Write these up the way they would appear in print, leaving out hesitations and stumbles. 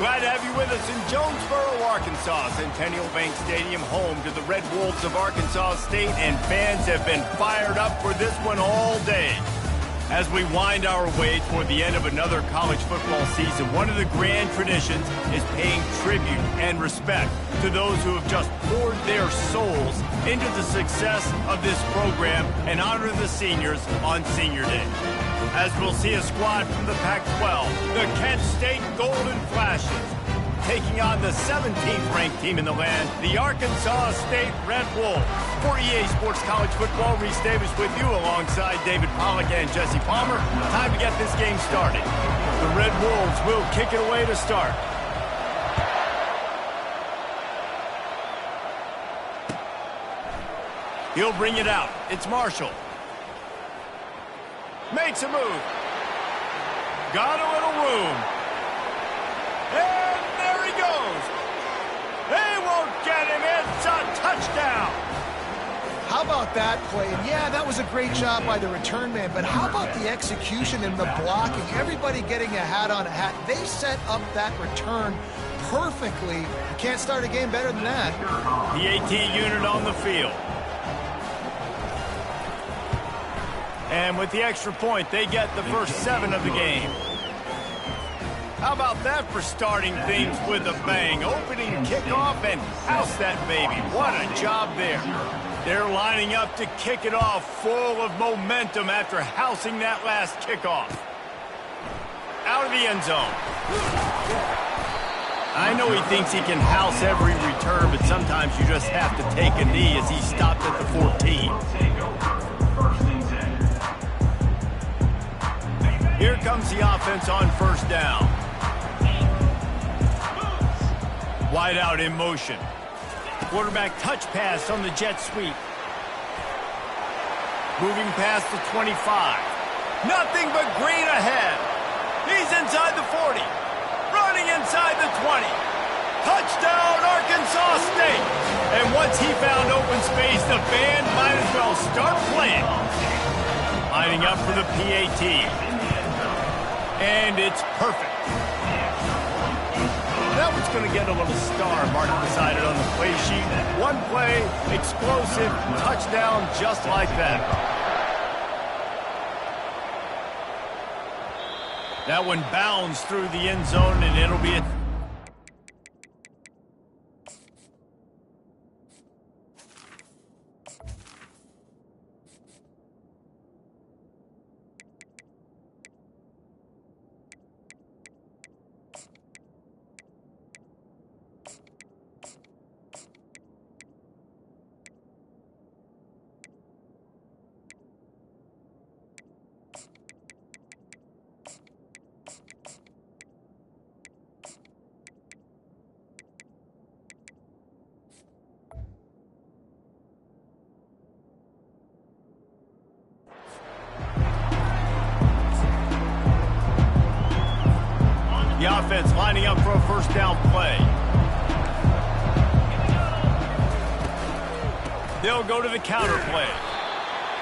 Glad to have you with us in Jonesboro, Arkansas. Centennial Bank Stadium, home to the Red Wolves of Arkansas State, and fans have been fired up for this one all day. As we wind our way toward the end of another college football season, one of the grand traditions is paying tribute and respect to those who have just poured their souls into the success of this program and honor the seniors on Senior Day. As we'll see a squad from the Pac-12, the Kent State Golden Flashes, taking on the 17th ranked team in the land, the Arkansas State Red Wolves. For EA Sports College Football, Reese Davis with you alongside David Pollack and Jesse Palmer. Time to get this game started. The Red Wolves will kick it away to start. He'll bring it out. It's Marshall. Makes a move. Got a little room. And there he goes. They won't get him. It's a touchdown. How about that play? And yeah, that was a great job by the return man, but how about the execution and the blocking? Everybody getting a hat on a hat. They set up that return perfectly. You can't start a game better than that. The AT unit on the field. And with the extra point, they get the first 7 of the game. How about that for starting things with a bang? Opening kickoff and house that baby. What a job there. They're lining up to kick it off full of momentum after housing that last kickoff. Out of the end zone. I know he thinks he can house every return, but sometimes you just have to take a knee as he stopped at the 14. Here comes the offense on first down. Wide out in motion. Quarterback touch pass on the jet sweep. Moving past the 25. Nothing but green ahead. He's inside the 40. Running inside the 20. Touchdown, Arkansas State. And once he found open space, the band might as well start playing. Lining up for the PAT. And it's perfect. That one's going to get a little star marked beside it on the play sheet. One play, explosive, touchdown just like that. That one bounds through the end zone, and it'll be a... The offense lining up for a first down play. They'll go to the counter play.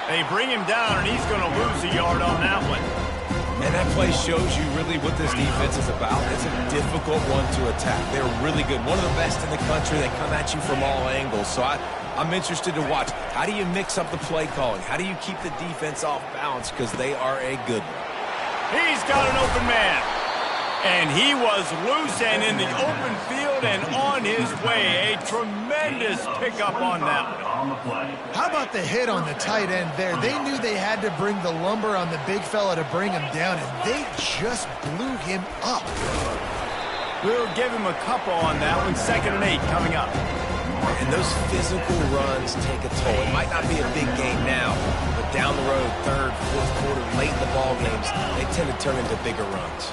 They bring him down, and he's going to lose a yard on that one. And that play shows you really what this defense is about. It's a difficult one to attack. They're really good. One of the best in the country. They come at you from all angles. So I'm interested to watch. How do you mix up the play calling? How do you keep the defense off balance? Because they are a good one. He's got an open man. And he was loose and in the open field and on his way. A tremendous pickup on that one. How about the hit on the tight end there? They knew they had to bring the lumber on the big fella to bring him down, and they just blew him up. We'll give him a couple on that one. 2nd and 8 coming up. And those physical runs take a toll. It might not be a big game now, but down the road, 3rd, 4th quarter, late in the ball games, they tend to turn into bigger runs.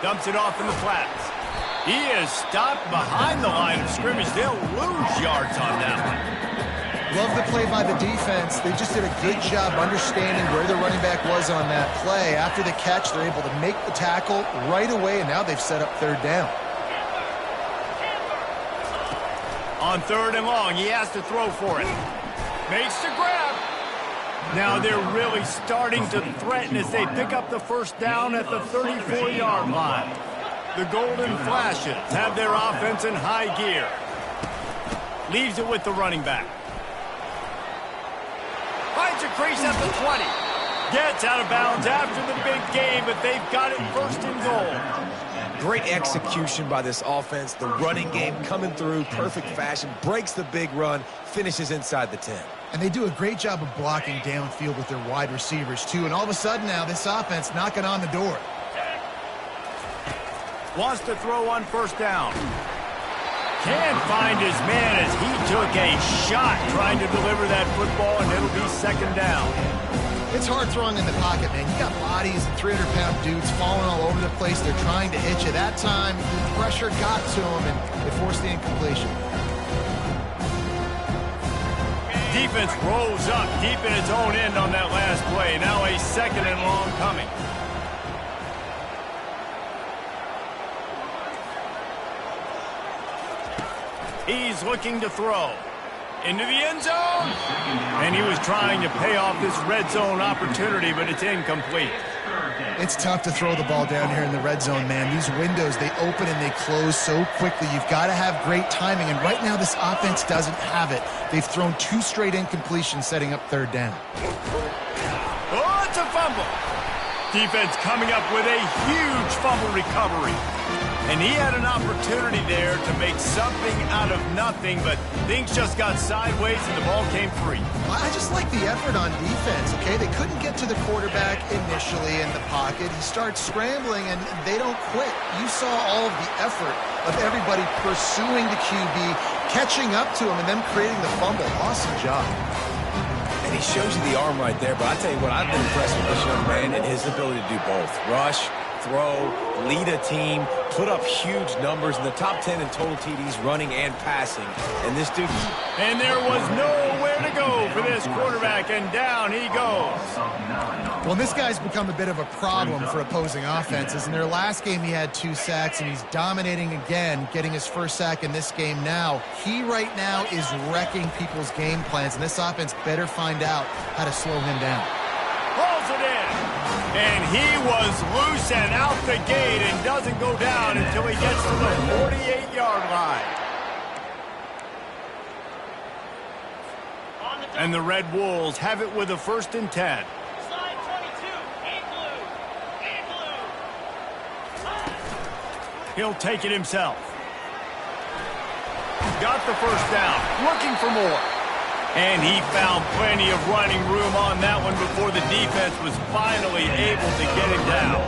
Dumps it off in the flats. He is stopped behind the line of scrimmage. They'll lose yards on that one. Love the play by the defense. They just did a good job understanding where the running back was on that play. After the catch, they're able to make the tackle right away, and now they've set up 3rd down. On 3rd and long, he has to throw for it. Makes the grab. Now they're really starting to threaten as they pick up the first down at the 34-yard line. The Golden Flashes have their offense in high gear. Leaves it with the running back. Finds a crease at the 20. Gets out of bounds after the big game, but they've got it first and goal. Great execution by this offense. The running game coming through, perfect fashion, breaks the big run, finishes inside the 10. And they do a great job of blocking downfield with their wide receivers, too. And all of a sudden now, this offense knocking on the door. Wants to throw on first down. Can't find his man as he took a shot trying to deliver that football, and it'll be second down. It's hard throwing in the pocket, man. You got bodies and 300-pound dudes falling all over the place. They're trying to hit you. That time, the pressure got to him, and it forced the incompletion. Defense rolls up deep in its own end on that last play. Now a second and long coming. He's looking to throw. Into the end zone. And he was trying to pay off this red zone opportunity, but it's incomplete. It's tough to throw the ball down here in the red zone, man. These windows, they open and they close so quickly. You've got to have great timing, and right now this offense doesn't have it. They've thrown 2 straight incompletions setting up third down. Oh, it's a fumble. Defense coming up with a huge fumble recovery. And he had an opportunity there to make something out of nothing, but things just got sideways and the ball came free. I just like the effort on defense, okay? They couldn't get to the quarterback initially in the pocket. He starts scrambling, and they don't quit. You saw all of the effort of everybody pursuing the QB, catching up to him, and then creating the fumble. Awesome job. And he shows you the arm right there, but I tell you what, I've been impressed with this young man and his ability to do both. Rush, throw, lead a team, put up huge numbers in the top 10 in total TDs running and passing. And this dude... And there was nowhere to go for this quarterback, and down he goes. Well, this guy's become a bit of a problem for opposing offenses. In their last game, he had 2 sacks, and he's dominating again, getting his first sack in this game now. He right now is wrecking people's game plans, and this offense better find out how to slow him down. Pulls it in. And he was loose and out the gate and doesn't go down until he gets to the 48-yard line. And the Red Wolves have it with a 1st and 10. Slide 22, in blue. He'll take it himself. Got the first down, looking for more. And he found plenty of running room on that one before the defense was finally able to get him down.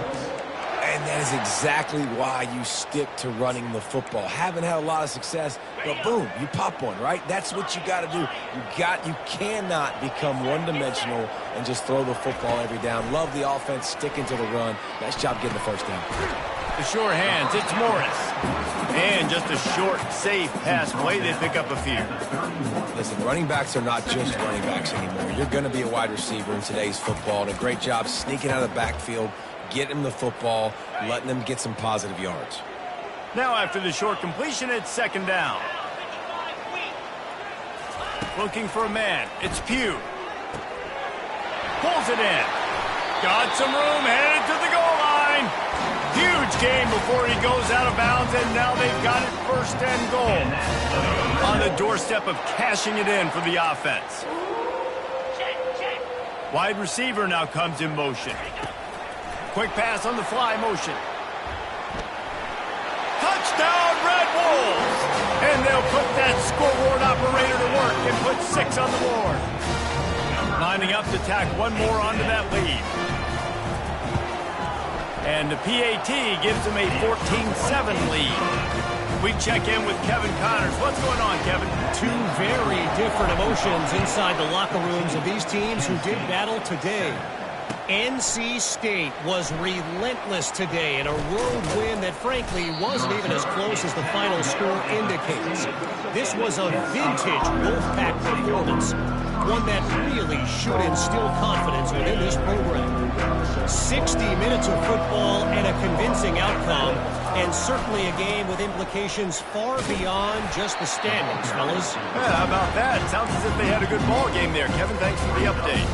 And that is exactly why you stick to running the football. Haven't had a lot of success, but boom, you pop one, right? That's what you got to do. You cannot become one-dimensional and just throw the football every down. Love the offense, sticking to the run. Nice job getting the first down. The sure hands, it's Morris. And just a short, safe pass play, they pick up a few. Listen, running backs are not just running backs anymore. You're going to be a wide receiver in today's football. And a great job sneaking out of the backfield, getting them the football, letting them get some positive yards. Now after the short completion, it's second down. Looking for a man, it's Pugh. Pulls it in. Got some room, headed to the goal line. Huge game before he goes out of bounds, and now they've got it 1st and goal. On the doorstep of cashing it in for the offense. Wide receiver now comes in motion. Quick pass on the fly motion. Touchdown, Red Wolves! And they'll put that scoreboard operator to work and put 6 on the board. Lining up to tack one more onto that lead. And the PAT gives them a 14-7 lead. We check in with Kevin Connors. What's going on, Kevin? 2 very different emotions inside the locker rooms of these teams who did battle today. NC State was relentless today in a road win that frankly wasn't even as close as the final score indicates. This was a vintage Wolfpack performance, one that really should instill confidence within this program. 60 minutes of football and a convincing outcome, and certainly a game with implications far beyond just the standings, fellas. Yeah, how about that? Sounds as if they had a good ball game there. Kevin, thanks for the update.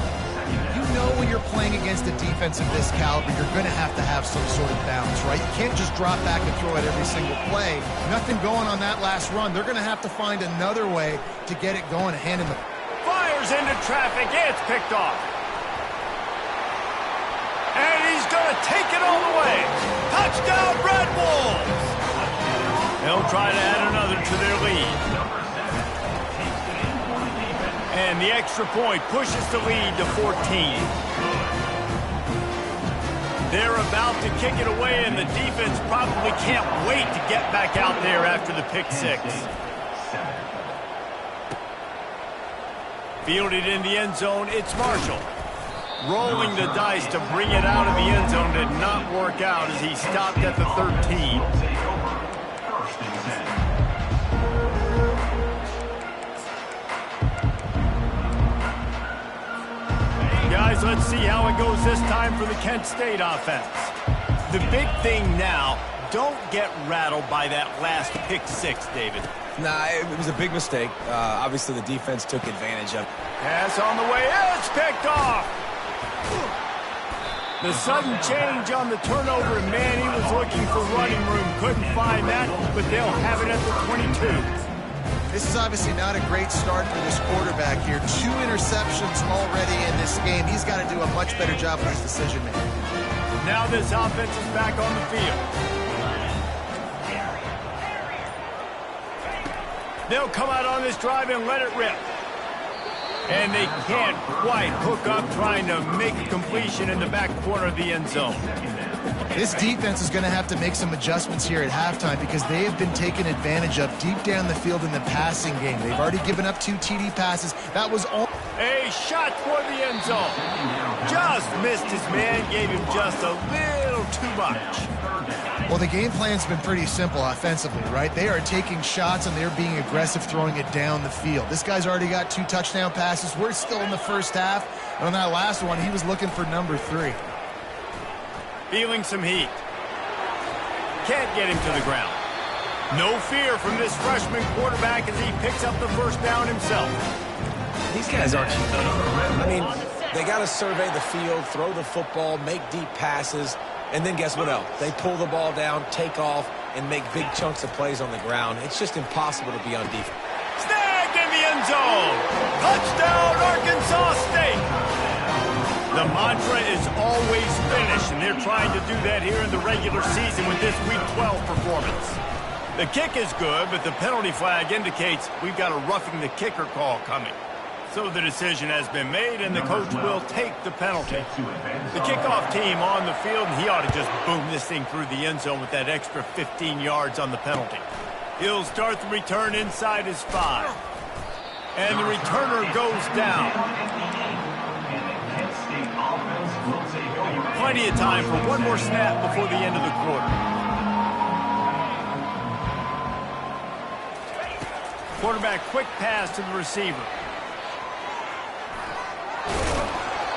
You know when you're playing against a defense of this caliber, you're going to have some sort of balance, right? You can't just drop back and throw it every single play. Nothing going on that last run. They're going to have to find another way to get it going and hand him the... Fires into traffic. It's picked off. And he's going to take it all the way. Touchdown, Red Wolves. They'll try to add another to their lead. And the extra point pushes the lead to 14. They're about to kick it away, and the defense probably can't wait to get back out there after the pick six. Fielded in the end zone, it's Marshall. Rolling the dice to bring it out of the end zone did not work out as he stopped at the 13. Guys, let's see how it goes this time for the Kent State offense. The big thing now, don't get rattled by that last pick six, David. Nah, it was a big mistake. Obviously, the defense took advantage of it. Pass on the way, it's picked off! The sudden change on the turnover, and man, he was looking for running room. Couldn't find that, but they'll have it at the 22. This is obviously not a great start for this quarterback here. 2 interceptions already in this game. He's got to do a much better job with his decision-making. Now this offense is back on the field. They'll come out on this drive and let it rip. And they can't quite hook up trying to make a completion in the back corner of the end zone. This defense is going to have to make some adjustments here at halftime because they have been taken advantage of deep down the field in the passing game. They've already given up 2 TD passes. That was all. A shot for the end zone. Just missed his man, gave him just a little too much. Well, the game plan's been pretty simple offensively, right? They are taking shots and they're being aggressive throwing it down the field. This guy's already got 2 touchdown passes. We're still in the first half. And on that last one, he was looking for number 3. Feeling some heat. Can't get him to the ground. No fear from this freshman quarterback as he picks up the first down himself. These guys aren't cheap. I mean, they got to survey the field, throw the football, make deep passes, and then guess what else? They pull the ball down, take off, and make big chunks of plays on the ground. It's just impossible to be on defense. Snagged in the end zone. Touchdown, Arkansas State. The mantra is always finish, and they're trying to do that here in the regular season with this Week 12 performance. The kick is good, but the penalty flag indicates we've got a roughing the kicker call coming. So the decision has been made, and the coach will take the penalty. The kickoff team on the field, and he ought to just boom this thing through the end zone with that extra 15 yards on the penalty. He'll start the return inside his 5. And the returner goes down. Plenty of time for one more snap before the end of the quarter. Quarterback quick pass to the receiver.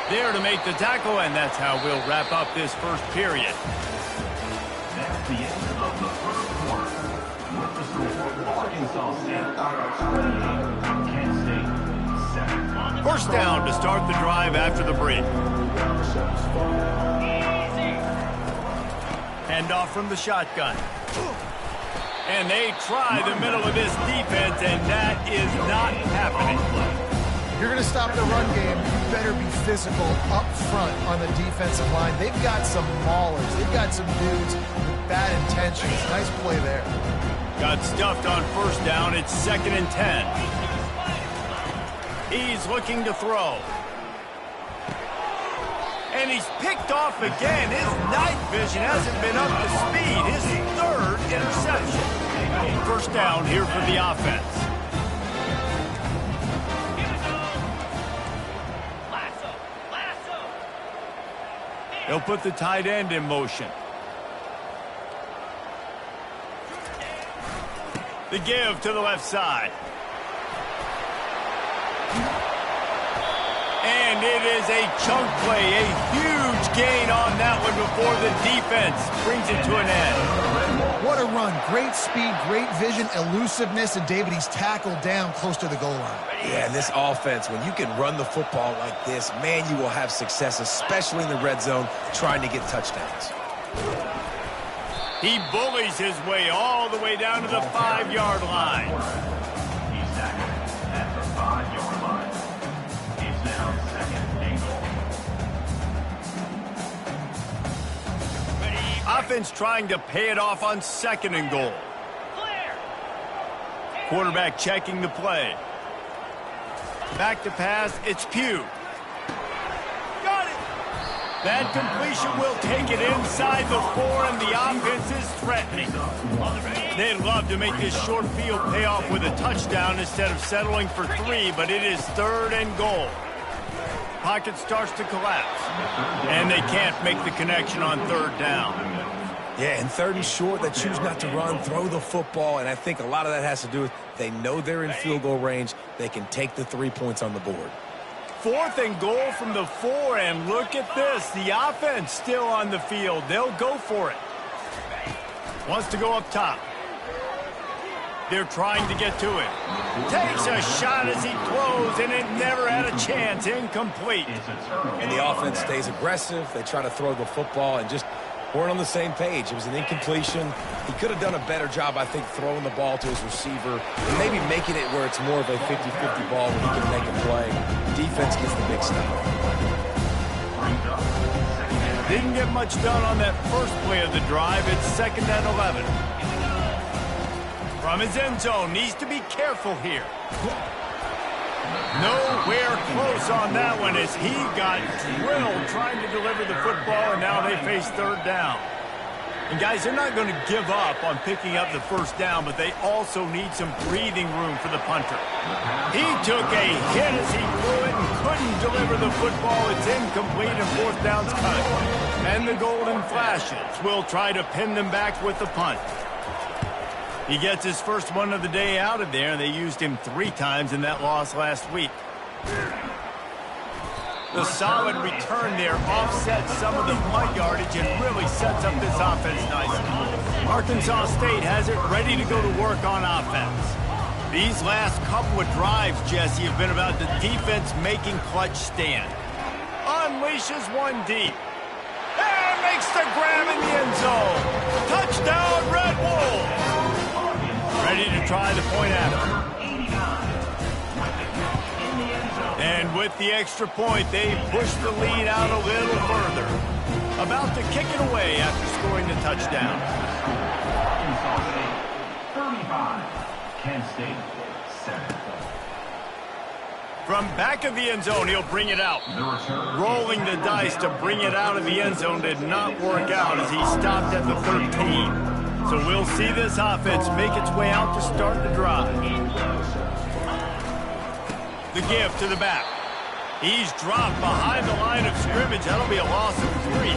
There to make the tackle, and that's how we'll wrap up this first period. That's the end of the first quarter. With the score, Arkansas State 28, Kent State 7. First down to start the drive after the break. Handoff from the shotgun. And they try the middle of this defense, and that is not happening. If you're going to stop the run game, you better be physical up front on the defensive line. They've got some maulers. They've got some dudes with bad intentions. Nice play there. Got stuffed on first down. It's 2nd and 10. He's looking to throw. And he's picked off again. His night vision hasn't been up to speed. His 3rd interception. First down here for the offense. They'll put the tight end in motion. The give to the left side. And it is a chunk play, a huge gain on that one before the defense brings it to an end. What a run. Great speed, great vision, elusiveness, and David, he's tackled down close to the goal line. Yeah, and this offense, when you can run the football like this, man, you will have success, especially in the red zone, trying to get touchdowns. He bullies his way all the way down to the 5-yard line. He's tackled at the 5-yard line. It's now second and goal. Offense trying to pay it off on second and goal. Quarterback checking the play. Back to pass, it's Pugh. Got it! That completion will take it inside the 4, and the offense is threatening. They'd love to make this short field pay off with a touchdown instead of settling for 3, but it is third and goal. Pocket starts to collapse, and they can't make the connection on third down. Yeah, and third and short, they choose not to run, throw the football, and I think a lot of that has to do with they know they're in field goal range. They can take the 3 points on the board. Fourth and goal from the 4, and look at this. The offense still on the field. They'll go for it. Wants to go up top. They're trying to get to it. Takes a shot as he throws, and it never had a chance. Incomplete. And the offense stays aggressive. They try to throw the football and just weren't on the same page. It was an incompletion. He could have done a better job, I think, throwing the ball to his receiver and maybe making it where it's more of a 50-50 ball when he can make a play. Defense gets the big stop. Didn't get much done on that first play of the drive. It's second and 11. From his end zone, needs to be careful here. Nowhere close on that one as he got drilled trying to deliver the football, and now they face third down. And guys, they're not going to give up on picking up the first down, but they also need some breathing room for the punter. He took a hit as he threw it and couldn't deliver the football. It's incomplete and fourth down's cut. And the golden flashes will try to pin them back with the punt. He gets his first one of the day out of there, and they used him 3 times in that loss last week. The solid return there offsets some of the punt yardage and really sets up this offense nicely. Arkansas State has it ready to go to work on offense. These last couple of drives, Jesse, have been about the defense making clutch stand. Unleashes one deep. And makes the grab in the end zone. Touchdown, Red Wolves! Ready to try the point after. And with the extra point, they push the lead out a little further. About to kick it away after scoring the touchdown. 35. Kent State 7. From back of the end zone, he'll bring it out. Rolling the dice to bring it out of the end zone did not work out as he stopped at the 13. So we'll see this offense make its way out to start the drive. The give to the back. He's dropped behind the line of scrimmage. That'll be a loss of 3.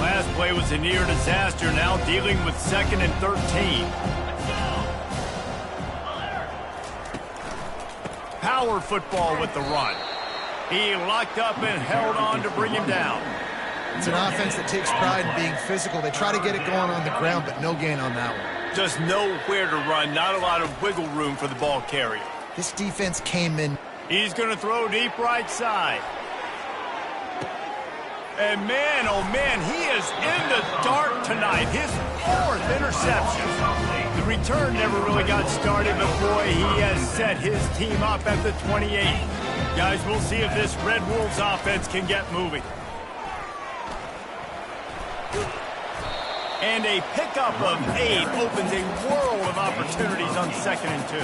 Last play was a near disaster, now dealing with second and 13. Power football with the run. He locked up and held on to bring him down. It's an offense that takes pride in being physical. They try to get it going on the ground, but no gain on that one. Just nowhere to run, not a lot of wiggle room for the ball carrier. This defense came in. He's going to throw deep right side. And man, oh man, he is in the dark tonight. His 4th interception. The return never really got started, but boy, he has set his team up at the 28. Guys, we'll see if this Red Wolves offense can get moving. And a pickup of 8 opens a world of opportunities on second and 2.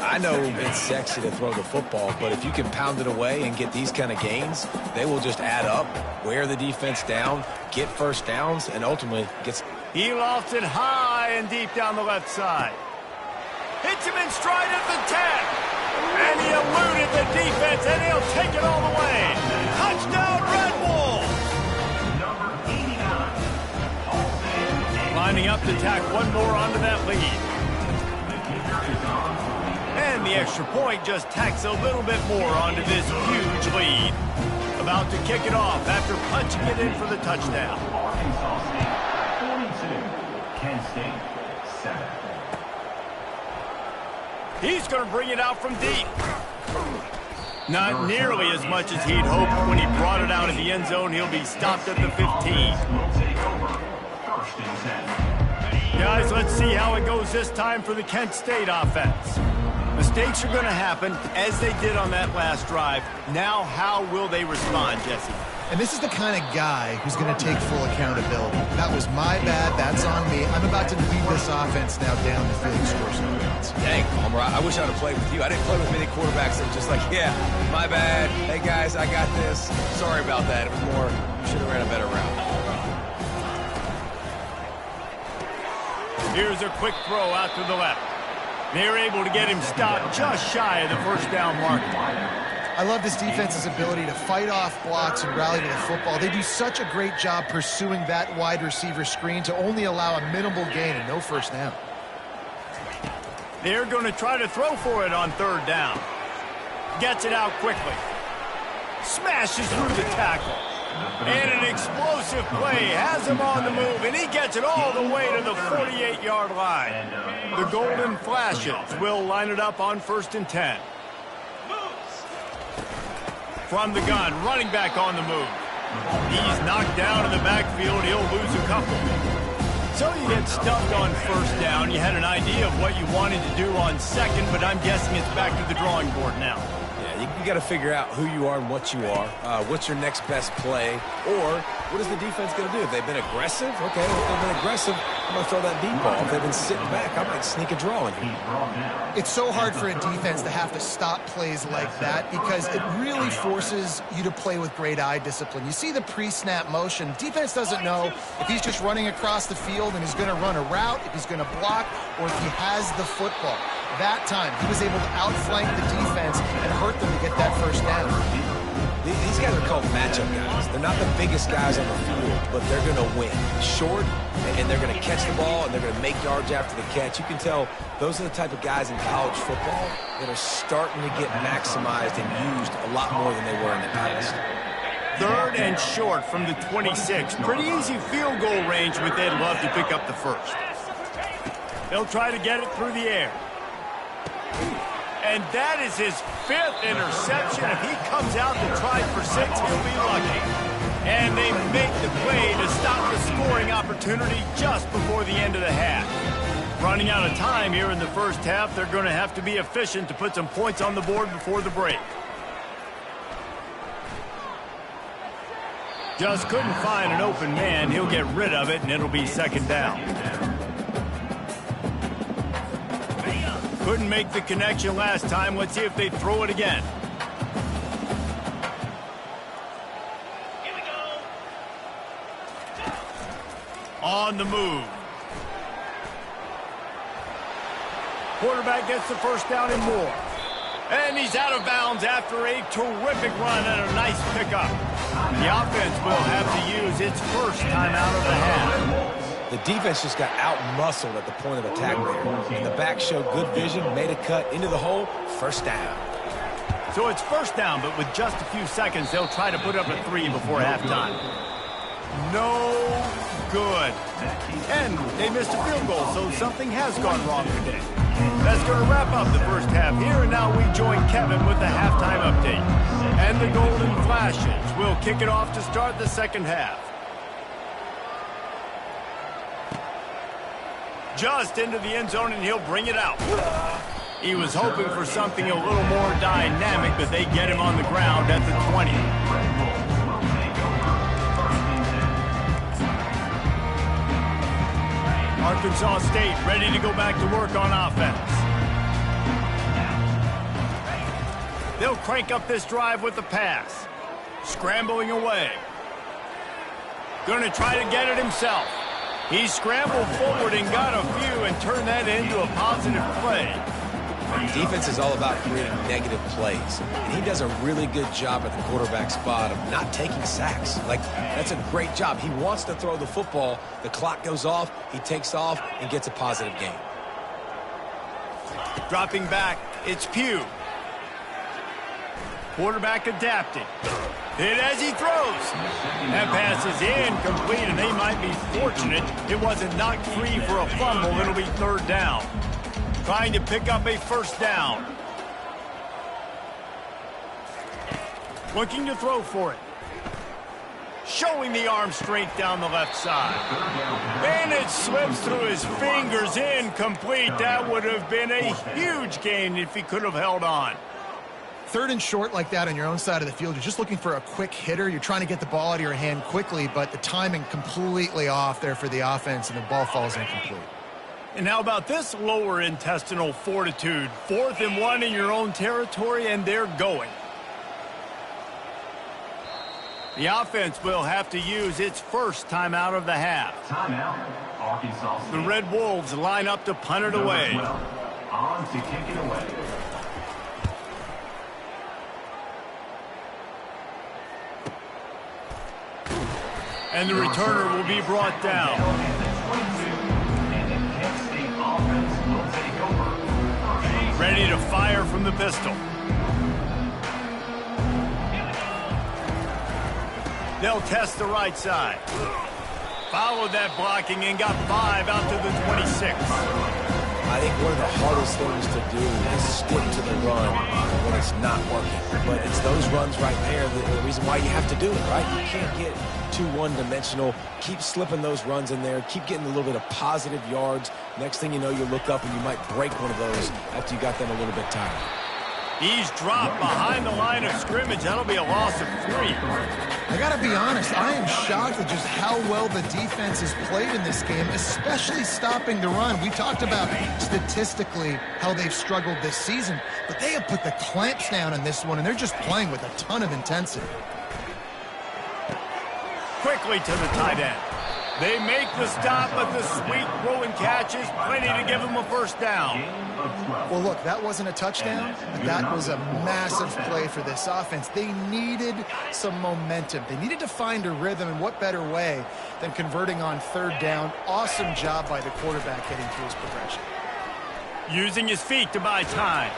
I know it's sexy to throw the football, but if you can pound it away and get these kind of gains, they will just add up, wear the defense down, get first downs, and ultimately gets... He lofts it high and deep down the left side. Hits him in stride at the 10. And he eluded the defense, and he'll take it all the way. Touchdown, Red Wolves! Lining up to tack one more onto that lead. And And the extra point just tacks a little bit more onto this huge lead. About to kick it off after punching it in for the touchdown. Arkansas State 42, Kent State 7. He's going to bring it out from deep. Not nearly as much as he'd hoped when he brought it out in the end zone. He'll be stopped at the 15. Will take over 1st and 10. Guys, let's see how it goes this time for the Kent State offense. Mistakes are going to happen, as they did on that last drive. Now, how will they respond, Jesse? And this is the kind of guy who's going to take full accountability. That was my bad. That's on me. I'm about to lead this offense now down the field and score some points. Dang, Palmer, I wish I would have played with you. I didn't play with many quarterbacks that were just like, yeah, my bad. Hey, guys, I got this. Sorry about that. It was more, you should have ran a better route. Here's a quick throw out to the left. They're able to get him stopped just shy of the first down mark. I love this defense's ability to fight off blocks and rally to the football. They do such a great job pursuing that wide receiver screen to only allow a minimal gain and no first down. They're going to try to throw for it on 3rd down. Gets it out quickly. Smashes through the tackle. And an explosive play has him on the move, and he gets it all the way to the 48-yard line. The Golden Flashes will line it up on 1st and 10. From the gun, running back on the move. He's knocked down in the backfield. He'll lose a couple. So you get stuffed on 1st down. You had an idea of what you wanted to do on 2nd, but I'm guessing it's back to the drawing board now. You got to figure out who you are and what you are. What's your next best play? Or what is the defense going to do? If they've been aggressive, okay, if they've been aggressive, I'm going to throw that deep ball. If they've been sitting back, I might sneak a draw in here. It's so hard for a defense to have to stop plays like that because it really forces you to play with great eye discipline. You see the pre-snap motion. Defense doesn't know if he's just running across the field and he's going to run a route, if he's going to block, or if he has the football. That time, he was able to outflank the defense and hurt them to get that first down. These guys are called matchup guys. They're not the biggest guys on the field, but they're going to win. Short, and they're going to catch the ball, and they're going to make yards after the catch. You can tell those are the type of guys in college football that are starting to get maximized and used a lot more than they were in the past. 3rd and short from the 26. Pretty easy field goal range, but they'd love to pick up the 1st. They'll try to get it through the air. And that is his 5th interception. If he comes out to try for 6, he'll be lucky. And they make the play to stop the scoring opportunity just before the end of the half. Running out of time here in the 1st half, they're going to have to be efficient to put some points on the board before the break. Just couldn't find an open man. He'll get rid of it, and it'll be 2nd down. Couldn't make the connection last time. Let's see if they throw it again. Here we go. On the move. Quarterback gets the 1st down and more. And he's out of bounds after a terrific run and a nice pickup. The offense will have to use its 1st timeout of the half. The defense just got out-muscled at the point of attack there. And the back showed good vision, made a cut into the hole, 1st down. So it's 1st down, but with just a few seconds, they'll try to put up a 3 before halftime. No good. And they missed a field goal, so something has gone wrong today. That's going to wrap up the 1st half here, and now we join Kevin with the halftime update. And the Golden Flashes will kick it off to start the 2nd half. Just into the end zone, and he'll bring it out. He was hoping for something a little more dynamic, but they get him on the ground at the 20. Arkansas State ready to go back to work on offense. They'll crank up this drive with the pass. Scrambling away. Going to try to get it himself. He scrambled forward and got a few and turned that into a positive play. Defense is all about creating negative plays. And he does a really good job at the quarterback spot of not taking sacks. Like, that's a great job. He wants to throw the football. The clock goes off. He takes off and gets a positive gain. Dropping back It's Pugh. Quarterback adapting. Hit as he throws. That pass is incomplete, and they might be fortunate it wasn't knocked free for a fumble. It'll be third down. Trying to pick up a first down. Looking to throw for it. Showing the arm strength down the left side. And it slips through his fingers. Incomplete. That would have been a huge gain if he could have held on. Third and short like that on your own side of the field, you're just looking for a quick hitter. You're trying to get the ball out of your hand quickly, but the timing completely off there for the offense, and the ball falls incomplete. And how about this lower intestinal fortitude? 4th and 1 in your own territory, and they're going. The offense will have to use its first timeout of the half. Timeout, Arkansas State. The Red Wolves line up to punt it away. On to kick it away. And the returner will be brought down. Ready to fire from the pistol. They'll test the right side. Followed that blocking and got 5 out to the 26. I think one of the hardest things to do is stick to the run when it's not working. But it's those runs right there the reason why you have to do it, right? You can't get too one-dimensional. Keep slipping those runs in there. Keep getting a little bit of positive yards. Next thing you know, you look up and you might break one of those after you got them a little bit tired. He's dropped behind the line of scrimmage. That'll be a loss of 3. I got to be honest, I am shocked at just how well the defense has played in this game, especially stopping the run. We talked about statistically how they've struggled this season, but they have put the clamps down in this one, and they're just playing with a ton of intensity. Quickly to the tight end. They make the stop, but the sweet throw and catch is plenty to give them a first down. Well, look, that wasn't a touchdown, but that was a massive play for this offense. They needed some momentum. They needed to find a rhythm, and what better way than converting on third down. Awesome job by the quarterback getting through his progression. Using his feet to buy time.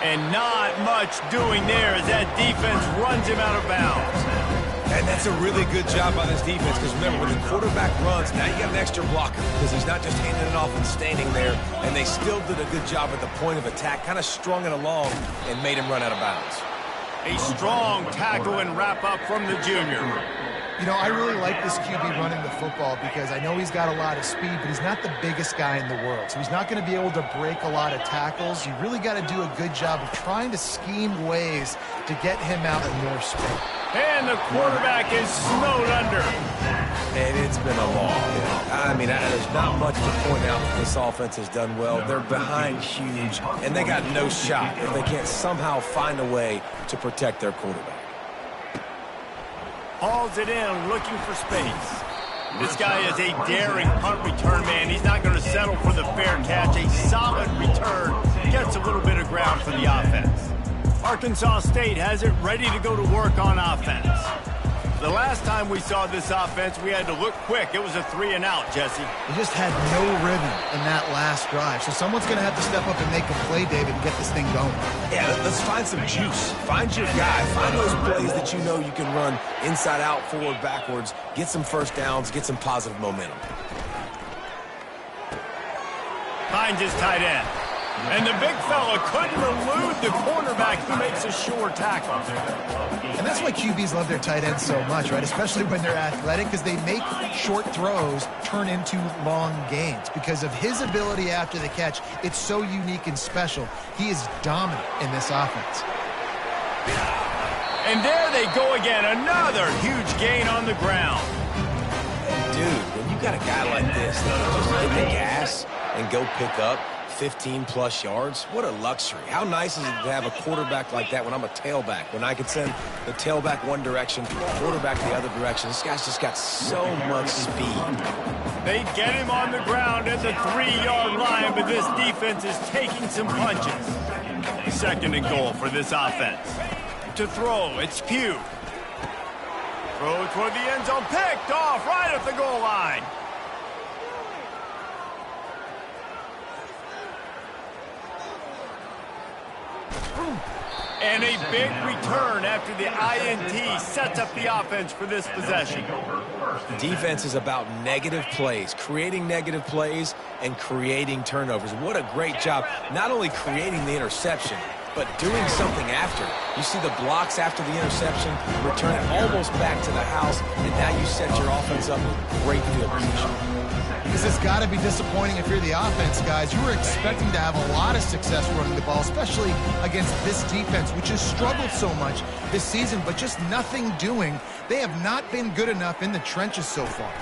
And not much doing there as that defense runs him out of bounds. And that's a really good job by this defense, because remember, when the quarterback runs, now you got an extra blocker, because he's not just handing it off and standing there, and they still did a good job at the point of attack, kind of strung it along and made him run out of bounds. A strong tackle and wrap up from the junior. You know, I really like this QB running the football because I know he's got a lot of speed, but he's not the biggest guy in the world. So he's not going to be able to break a lot of tackles. You really got to do a good job of trying to scheme ways to get him out in more space. And the quarterback is snowed under. And it's been a long day. I mean, there's not much to point out that this offense has done well. They're behind huge, and they got no shot if they can't somehow find a way to protect their quarterback. Hauls it in, looking for space. This guy is a daring punt return man. He's not going to settle for the fair catch. A solid return. Gets a little bit of ground for the offense. Arkansas State has it ready to go to work on offense. The last time we saw this offense, we had to look quick. It was a 3-and-out, Jesse. They just had no rhythm in that last drive. So someone's going to have to step up and make a play, David, and get this thing going. Yeah, let's find some juice. Find your guy. Find those plays that you know you can run inside out, forward, backwards. Get some first downs. Get some positive momentum. Finds his tight end. And the big fella couldn't elude the cornerback who makes a sure tackle. And that's why QBs love their tight ends so much, right? Especially when they're athletic, because they make short throws turn into long gains. Because of his ability after the catch, it's so unique and special. He is dominant in this offense. And there they go again. Another huge gain on the ground. Dude, when you got a guy like this that can just hit the gas and go pick up 15-plus yards, what a luxury. How nice is it to have a quarterback like that when I'm a tailback, when I can send the tailback one direction, quarterback the other direction. This guy's just got so much speed. They get him on the ground at the 3-yard line, but this defense is taking some punches. Second and goal for this offense. To throw, it's Pugh. Throw toward the end zone, picked off right at the goal line. And a big return after the INT sets up the offense for this possession. Defense is about negative plays, creating negative plays and creating turnovers. What a great job, not only creating the interception, but doing something after. You see the blocks after the interception, return it almost back to the house, and now you set your offense up with great field position. This has got to be disappointing if you're the offense, guys. You were expecting to have a lot of success running the ball, especially against this defense, which has struggled so much this season, but just nothing doing. They have not been good enough in the trenches so far.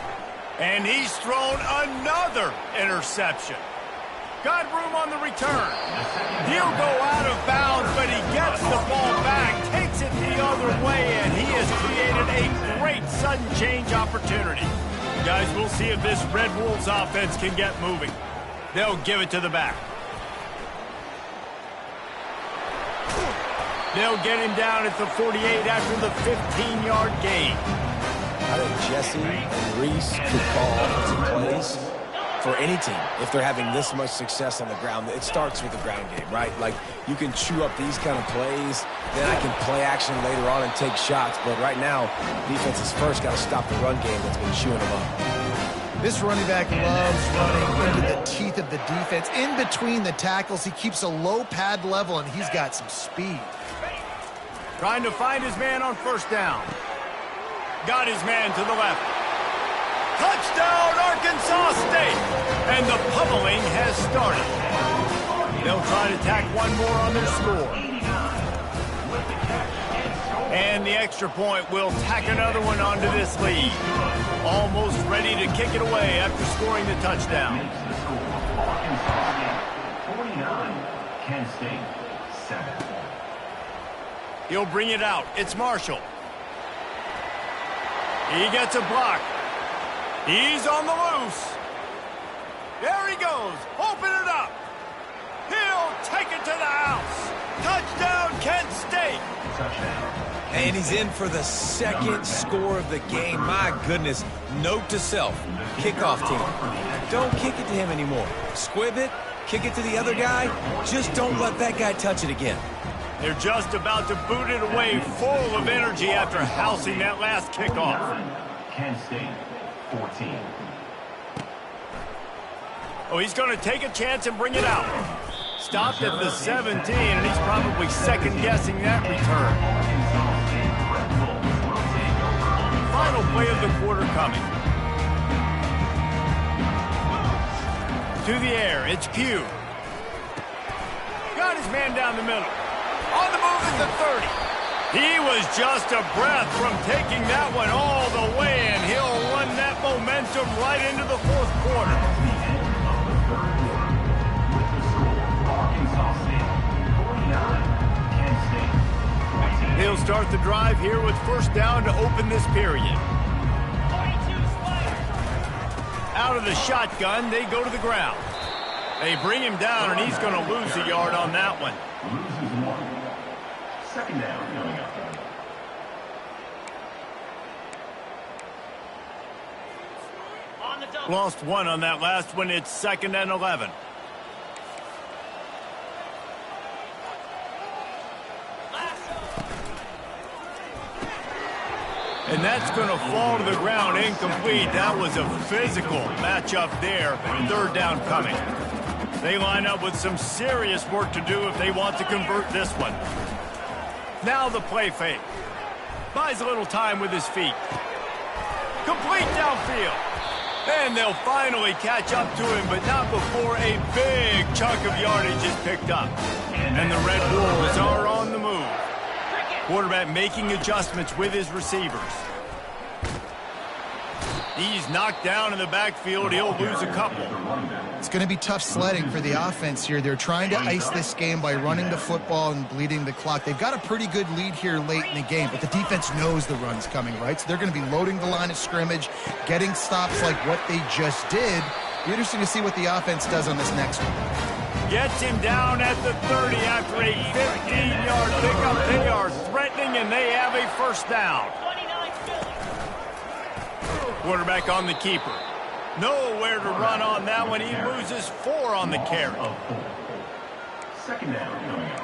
And he's thrown another interception. Got room on the return. He'll go out of bounds, but he gets the ball back, takes it the other way, and he has created a great sudden change opportunity. Guys, we'll see if this Red Wolves offense can get moving. They'll give it to the back. They'll get him down at the 48 after the 15-yard gain. I think Jesse and Reese could call offensive plays for any team if they're having this much success on the ground. It starts with the ground game, right? Like, you can chew up these kind of plays, then I can play action later on and take shots. But right now, defense has first got to stop the run game that's been chewing them up. This running back loves running into the teeth of the defense. In between the tackles, he keeps a low pad level, and he's got some speed. Trying to find his man on first down. Got his man to the left. Touchdown, Arkansas State! And the pummeling has started. They'll try to tack one more on their score. And the extra point will tack another one onto this lead. Almost ready to kick it away after scoring the touchdown. Arkansas State 49, Kent State 7. He'll bring it out. It's Marshall. He gets a block. He's on the loose. There he goes. Open it up. He'll take it to the house. Touchdown, Kent State. Touchdown. And he's in for the second score of the game. My goodness. Note to self. Kickoff team. Don't kick it to him anymore. Squib it. Kick it to the other guy. Just don't let that guy touch it again. They're just about to boot it away, full of energy after housing that last kickoff. Kent State 14. Oh, he's going to take a chance and bring it out. Stopped at the 17, and he's probably second-guessing that return. Final play of the quarter coming. To the air, it's Pugh. Got his man down the middle. On the move at the 30. He was just a breath from taking that one all the way, and he'll run that momentum right into the fourth quarter. The end of the third quarter with the score Arkansas State 49, Kent State 14. They'll start the drive here with first down to open this period. Out of the shotgun, they go to the ground. They bring him down, and he's going to lose a yard on that one. Loses one. Second down coming up. Lost one on that last one. It's 2nd and 11. And that's going to fall to the ground incomplete. That was a physical matchup there. Third down coming. They line up with some serious work to do if they want to convert this one. Now the play fake. Buys a little time with his feet. Complete downfield. And they'll finally catch up to him, but not before a big chunk of yardage is picked up. And the Red Wolves are on the move. Quarterback making adjustments with his receivers. He's knocked down in the backfield. He'll lose a couple. It's going to be tough sledding for the offense here. They're trying to ice this game by running the football and bleeding the clock. They've got a pretty good lead here late in the game, but the defense knows the run's coming, right? So they're going to be loading the line of scrimmage, getting stops like what they just did. Be interesting to see what the offense does on this next one. Gets him down at the 30 after a 15-yard pickup. They are threatening, and they have a first down. Quarterback on the keeper. Nowhere to run on that one. He loses 4 on the carry. Second down coming up.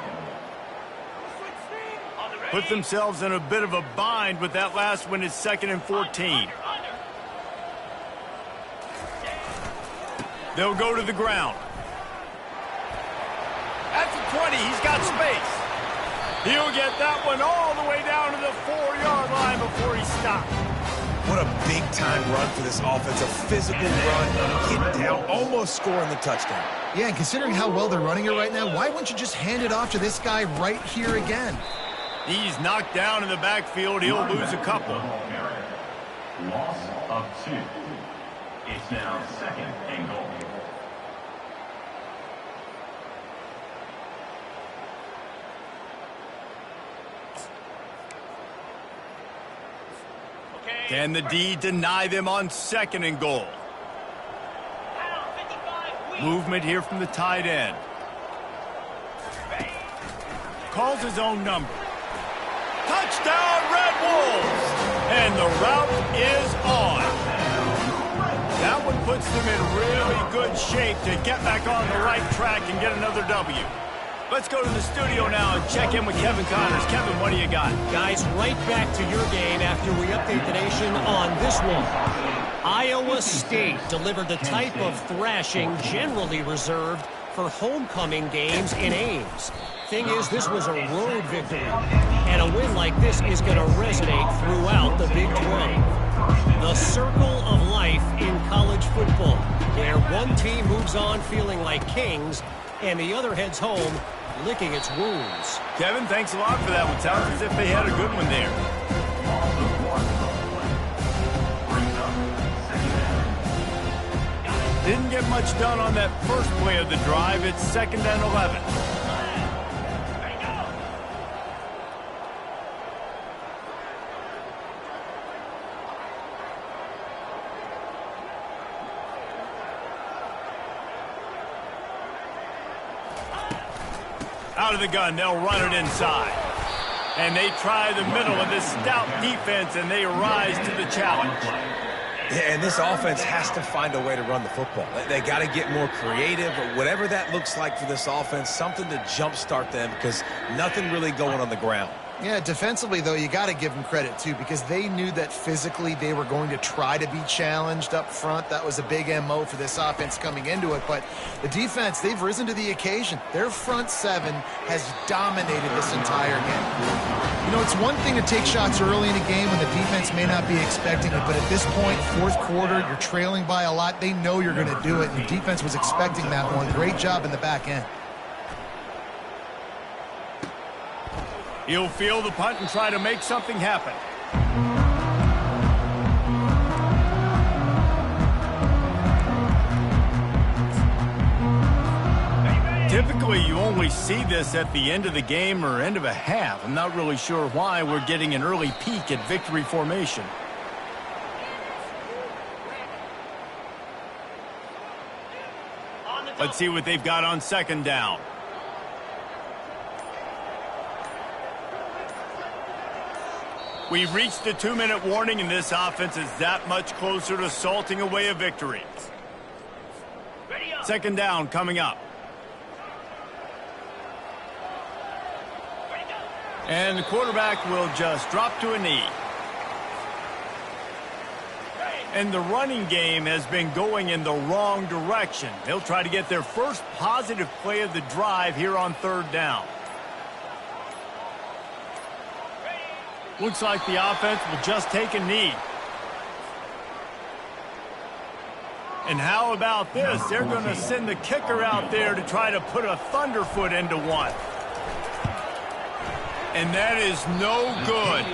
Put themselves in a bit of a bind with that last one. It's 2nd and 14. They'll go to the ground. At the 20, he's got space. He'll get that one all the way down to the 4-yard line before he stopped. What a big-time run for this offense. A physical run, hit down, almost scoring the touchdown. Yeah, and considering how well they're running it right now, why wouldn't you just hand it off to this guy right here again? He's knocked down in the backfield. He'll lose a couple. Loss of 2. It's now 2nd and goal. Can the D deny them on 2nd and goal? Movement here from the tight end. Calls his own number. Touchdown, Red Wolves! And the route is on. That one puts them in really good shape to get back on the right track and get another W. Let's go to the studio now and check in with Kevin Connors. Kevin, what do you got? Guys, right back to your game after we update the nation on this one. Iowa State delivered the type of thrashing generally reserved for homecoming games in Ames. Thing is, this was a road victory, and a win like this is going to resonate throughout the Big 12. The circle of life in college football, where one team moves on feeling like kings, and the other heads home licking its wounds. Kevin, thanks a lot for that one. Sounds as if they had a good one there. Didn't get much done on that first play of the drive. It's 2nd and 11. Out of the gun, they'll run it inside. And they try the middle of this stout defense, and they rise to the challenge. Yeah, and this offense has to find a way to run the football. They got to get more creative, or whatever that looks like for this offense, something to jumpstart them because nothing really going on the ground. Yeah, defensively, though, you got to give them credit, too, because they knew that physically they were going to try to be challenged up front. That was a big MO for this offense coming into it. But the defense, they've risen to the occasion. Their front seven has dominated this entire game. You know, it's one thing to take shots early in a game when the defense may not be expecting it, but at this point, 4th quarter, you're trailing by a lot. They know you're going to do it, and the defense was expecting that one. Great job in the back end. He'll field the punt and try to make something happen. Typically, you only see this at the end of the game or end of a half. I'm not really sure why we're getting an early peek at victory formation. Let's see what they've got on 2nd down. We've reached the 2-minute warning, and this offense is that much closer to salting away a victory. 2nd down coming up. And the quarterback will just drop to a knee. And the running game has been going in the wrong direction. They'll try to get their first positive play of the drive here on 3rd down. Looks like the offense will just take a knee. And how about this? They're going to send the kicker out there to try to put a thunderfoot into one. And that is no good.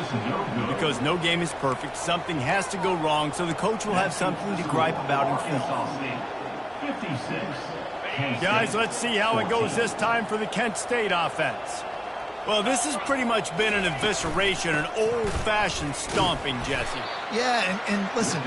Because no game is perfect. Something has to go wrong, so the coach will have something to gripe about in film. Guys, let's see how it goes this time for the Kent State offense. Well, this has pretty much been an evisceration, an old-fashioned stomping, Jesse. Yeah, and listen,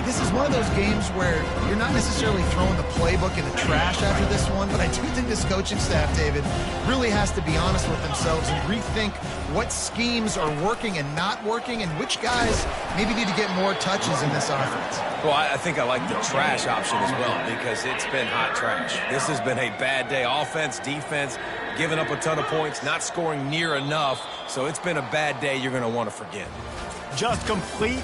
this is one of those games where you're not necessarily throwing the playbook in the trash after this one, but I do think this coaching staff, David, really has to be honest with themselves and rethink what schemes are working and not working and which guys maybe need to get more touches in this offense. Well, I think I like the trash option as well because it's been hot trash. This has been a bad day. Offense, defense, giving up a ton of points, not scoring near enough. So it's been a bad day you're going to want to forget. Just complete